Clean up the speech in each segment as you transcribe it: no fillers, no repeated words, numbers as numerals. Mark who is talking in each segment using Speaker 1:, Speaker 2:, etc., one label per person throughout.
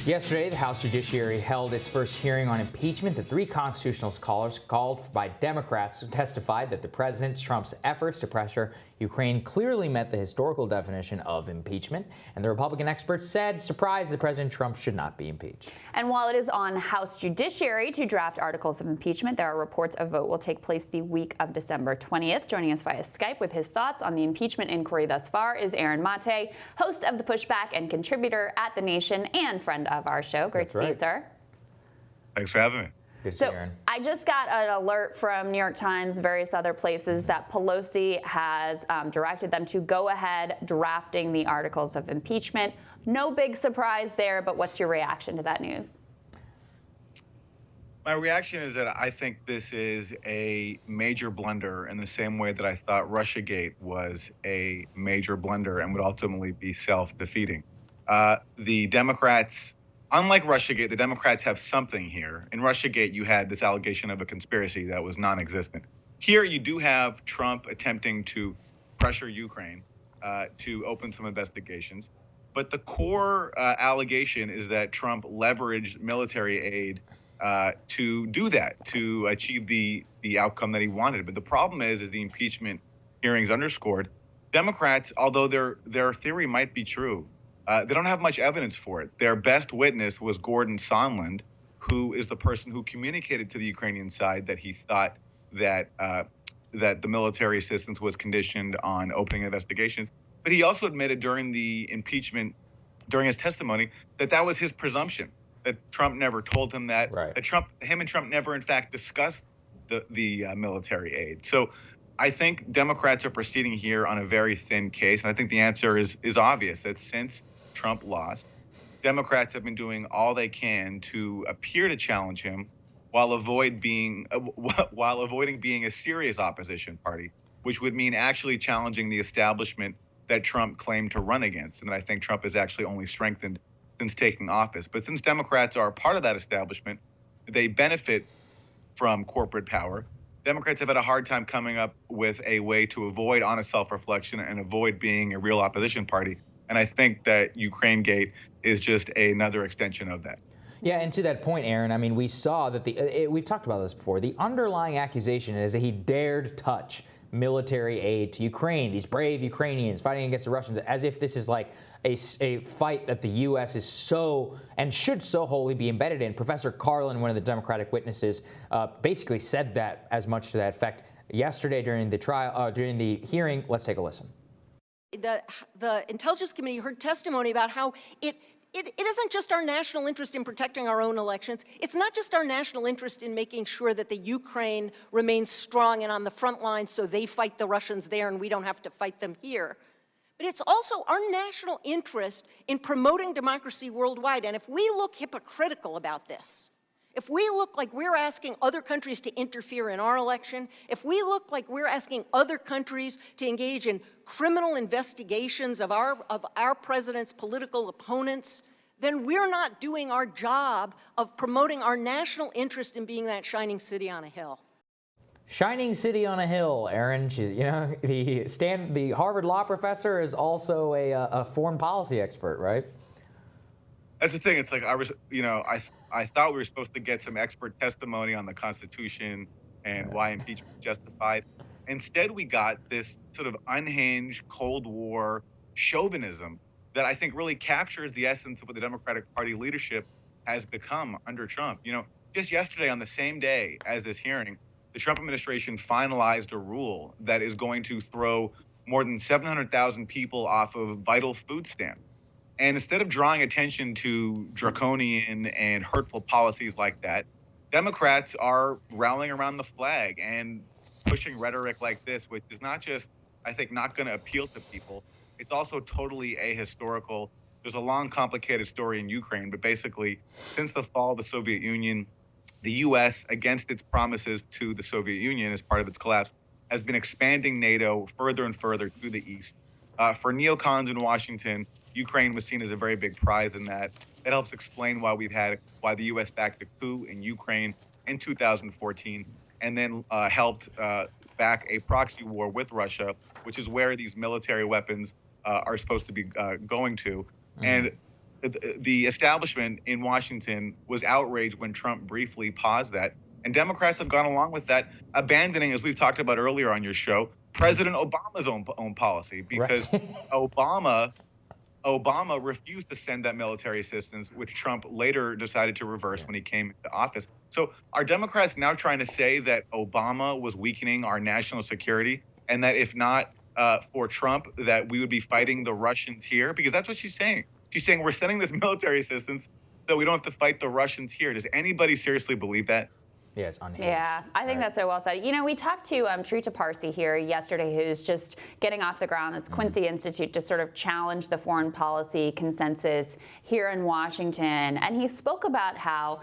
Speaker 1: Yesterday, the House Judiciary held its first hearing on impeachment. The three constitutional scholars called by Democrats testified that the President Trump's efforts to pressure Ukraine clearly met the historical definition of impeachment. And the Republican experts said, surprised, that President Trump should not be impeached.
Speaker 2: And while it is on House Judiciary to draft articles of impeachment, there are reports a vote will take place the week of December 20th. Joining us via Skype with his thoughts on the impeachment inquiry thus far is Aaron Maté, host of The Pushback and contributor at The Nation and friend of our show. Great to see you, sir.
Speaker 3: Thanks for having me.
Speaker 1: Good to see you, Aaron.
Speaker 2: I just got an alert from New York Times, various other places, that Pelosi has directed them to go ahead drafting the articles of impeachment. No big surprise there, but what's your reaction to that news?
Speaker 3: My reaction is that I think this is a major blunder in the same way that I thought Russiagate was a major blunder and would ultimately be self-defeating. The Democrats, unlike Russiagate, the Democrats have something here. In Russiagate, you had this allegation of a conspiracy that was non-existent. Here, you do have Trump attempting to pressure Ukraine to open some investigations. But the core allegation is that Trump leveraged military aid to do that, to achieve the outcome that he wanted. But the problem is, as the impeachment hearings underscored, Democrats, although their theory might be true, they don't have much evidence for it. Their best witness was Gordon Sondland, who is the person who communicated to the Ukrainian side that he thought that the military assistance was conditioned on opening investigations. But he also admitted during the impeachment, during his testimony, that was his presumption, that Trump never told him that,
Speaker 1: right.
Speaker 3: that him and Trump never, in fact, discussed the military aid. So I think Democrats are proceeding here on a very thin case, and I think the answer is obvious, that since Trump lost, Democrats have been doing all they can to appear to challenge him while avoiding being a serious opposition party, which would mean actually challenging the establishment that Trump claimed to run against. And I think Trump has actually only strengthened since taking office. But since Democrats are part of that establishment, they benefit from corporate power. Democrats have had a hard time coming up with a way to avoid honest self-reflection and avoid being a real opposition party. And I think that Ukraine Gate is just another extension of that.
Speaker 1: Yeah, and to that point, Aaron, I mean, we saw that we've talked about this before. The underlying accusation is that he dared touch military aid to Ukraine, these brave Ukrainians fighting against the Russians, as if this is like a fight that the U.S. is so and should so wholly be embedded in. Professor Carlin, one of the Democratic witnesses, basically said that as much to that effect yesterday during the trial, during the hearing. Let's take a listen.
Speaker 4: The Intelligence Committee heard testimony about how it isn't just our national interest in protecting our own elections. It's not just our national interest in making sure that the Ukraine remains strong and on the front lines so they fight the Russians there and we don't have to fight them here. But it's also our national interest in promoting democracy worldwide. And if we look hypocritical about this, if we look like we're asking other countries to interfere in our election, if we look like we're asking other countries to engage in criminal investigations of our president's political opponents, then we're not doing our job of promoting our national interest in being that shining city on a hill.
Speaker 1: Shining city on a hill, Aaron. The Harvard law professor is also a foreign policy expert, right?
Speaker 3: That's the thing. It's like I thought we were supposed to get some expert testimony on the Constitution and why impeachment is justified. Instead, we got this sort of unhinged Cold War chauvinism that I think really captures the essence of what the Democratic Party leadership has become under Trump. Just yesterday, on the same day as this hearing, the Trump administration finalized a rule that is going to throw more than 700,000 people off of vital food stamps. And instead of drawing attention to draconian and hurtful policies like that, Democrats are rallying around the flag and pushing rhetoric like this, which is not just, I think, not going to appeal to people. It's also totally ahistorical. There's a long, complicated story in Ukraine, but basically, since the fall of the Soviet Union, the U.S., against its promises to the Soviet Union as part of its collapse, has been expanding NATO further and further to the east. For neocons in Washington, Ukraine was seen as a very big prize in that. It helps explain why the U.S. backed a coup in Ukraine in 2014, and then helped back a proxy war with Russia, which is where these military weapons are supposed to be going to. And the establishment in Washington was outraged when Trump briefly paused that. And Democrats have gone along with that, abandoning, as we've talked about earlier on your show, President Obama's own policy, because
Speaker 1: Right.
Speaker 3: Obama refused to send that military assistance, which Trump later decided to reverse when he came into office. So are Democrats now trying to say that Obama was weakening our national security, and that if not for Trump, that we would be fighting the Russians here? Because that's what she's saying. She's saying we're sending this military assistance so we don't have to fight the Russians here. Does anybody seriously believe that?
Speaker 1: Yeah, it's unhinged.
Speaker 2: Yeah, I think that's so well said. You know, we talked to Trita Parsi here yesterday, who's just getting off the ground, this Quincy Institute, to sort of challenge the foreign policy consensus here in Washington. And he spoke about how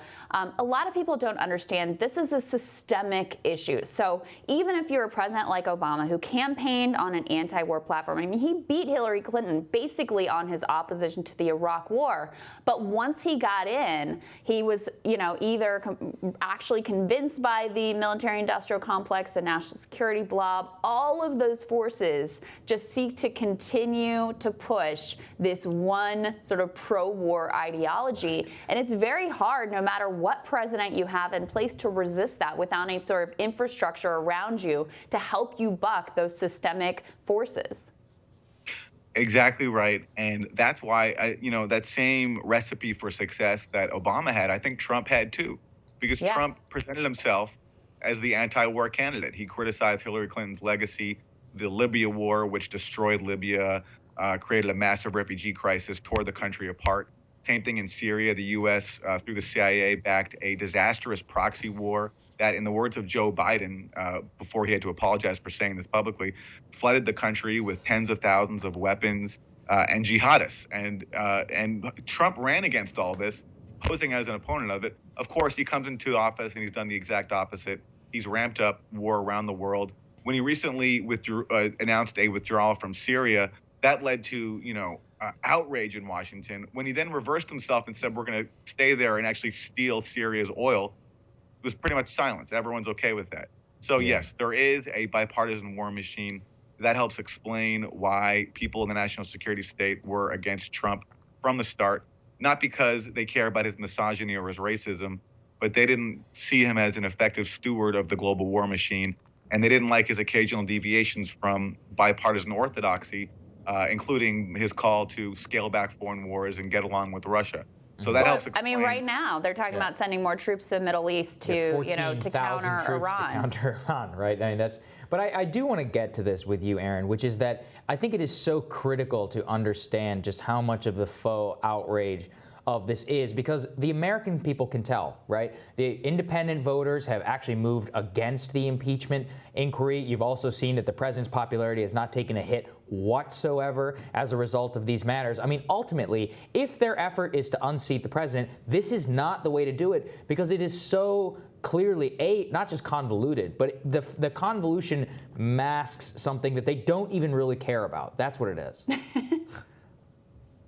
Speaker 2: a lot of people don't understand this is a systemic issue. So even if you're a president like Obama, who campaigned on an anti-war platform, I mean, he beat Hillary Clinton basically on his opposition to the Iraq War. But once he got in, he was, either actually convinced by the military-industrial complex, the national security blob. All of those forces just seek to continue to push this one sort of pro-war ideology. And it's very hard, no matter what president you have in place, to resist that without any sort of infrastructure around you to help you buck those systemic forces.
Speaker 3: Exactly right. And that's why, that same recipe for success that Obama had, I think Trump had too. Because Trump presented himself as the anti-war candidate. He criticized Hillary Clinton's legacy, the Libya war, which destroyed Libya, created a massive refugee crisis, tore the country apart. Same thing in Syria. The U.S., through the CIA, backed a disastrous proxy war that, in the words of Joe Biden, before he had to apologize for saying this publicly, flooded the country with tens of thousands of weapons and jihadists. And Trump ran against all this, posing as an opponent of it. Of course, he comes into office and he's done the exact opposite. He's ramped up war around the world. When he recently announced a withdrawal from Syria, that led to, outrage in Washington. When he then reversed himself and said, we're going to stay there and actually steal Syria's oil, it was pretty much silence. Everyone's okay with that. So yes, there is a bipartisan war machine. That helps explain why people in the national security state were against Trump from the start. Not because they care about his misogyny or his racism, but they didn't see him as an effective steward of the global war machine. And they didn't like his occasional deviations from bipartisan orthodoxy, including his call to scale back foreign wars and get along with Russia. So that helps explain.
Speaker 2: I mean, right now they're talking about sending more troops to the Middle East to, to counter Iran.
Speaker 1: To counter Iran, right? I mean, but I do want to get to this with you, Aaron, which is that I think it is so critical to understand just how much of the faux outrage of this is, because the American people can tell, right? The independent voters have actually moved against the impeachment inquiry. You've also seen that the president's popularity has not taken a hit whatsoever as a result of these matters. I mean, ultimately, if their effort is to unseat the president, this is not the way to do it, because it is so clearly, not just convoluted, but the convolution masks something that they don't even really care about. That's what it is.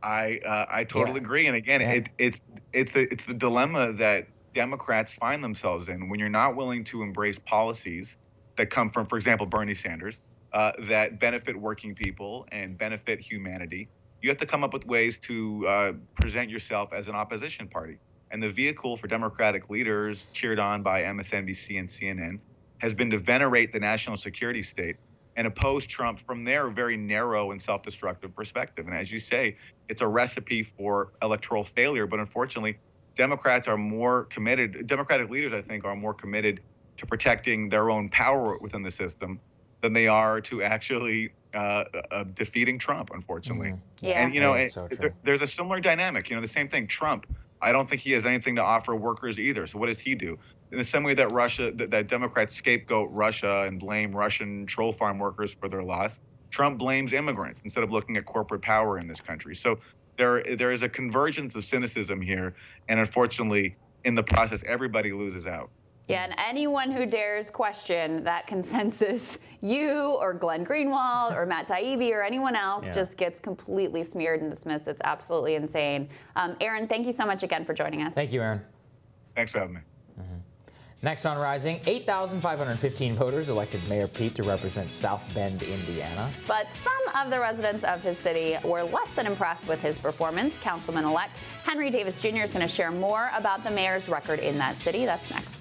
Speaker 3: I totally agree. And again, it's the dilemma that Democrats find themselves in when you're not willing to embrace policies that come from, for example, Bernie Sanders, that benefit working people and benefit humanity. You have to come up with ways to present yourself as an opposition party. And the vehicle for Democratic leaders, cheered on by MSNBC and CNN, has been to venerate the national security state and oppose Trump from their very narrow and self-destructive perspective. And as you say, it's a recipe for electoral failure. But unfortunately, Democratic leaders, I think, are more committed to protecting their own power within the system than they are to actually defeating Trump, unfortunately.
Speaker 2: Mm-hmm. Yeah.
Speaker 3: And, there's a similar dynamic. The same thing. Trump, I don't think he has anything to offer workers either. So what does he do? In the same way that that Democrats scapegoat Russia and blame Russian troll farm workers for their loss, Trump blames immigrants instead of looking at corporate power in this country. So there is a convergence of cynicism here. And unfortunately, in the process, everybody loses out.
Speaker 2: Yeah, and anyone who dares question that consensus, you or Glenn Greenwald or Matt Taibbi or anyone else, just gets completely smeared and dismissed. It's absolutely insane. Aaron, thank you so much again for joining us.
Speaker 1: Thank you, Aaron.
Speaker 3: Thanks for having me.
Speaker 1: Next on Rising, 8,515 voters elected Mayor Pete to represent South Bend, Indiana.
Speaker 2: But some of the residents of his city were less than impressed with his performance. Councilman-elect Henry Davis Jr. is going to share more about the mayor's record in that city. That's next.